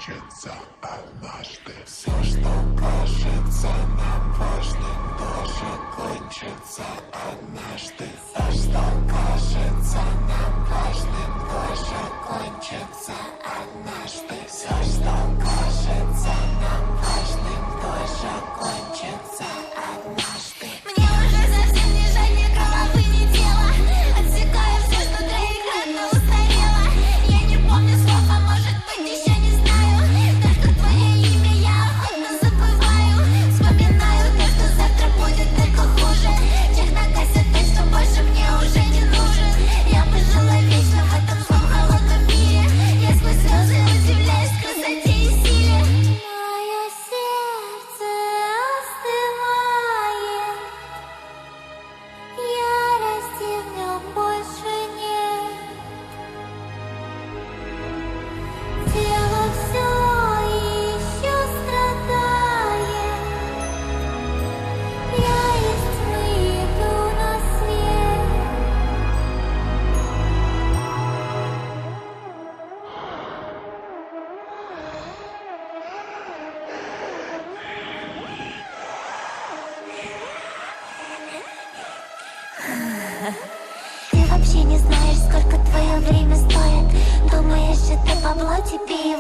кончится однажды. Все, что кажется нам важным, тоже кончится однажды. Все, что кажется нам важным, тоже кончится однажды. Все, что кажется нам важным, тоже кончится однажды. Мне уже совсем не жаль ни головы, ни тела. Отсекаю все, что троекратно устарело. Я не помню слов, а может быть еще не знаю. Только твое имя я охотно забываю. Вспоминаю то, что завтра будет только хуже. Чек на кассеты, что больше мне уже не нужен. Я бы жила вечно в этом злом холодном мире. Я сквозь слезы удивляюсь красоте и силе. Мое сердце остывает. Ярости в нем больше нет. Тело все еще страдает. Я из тьмы иду на свет. Ты вообще не знаешь, сколько твое время стоит. Думаешь, это бабло тебе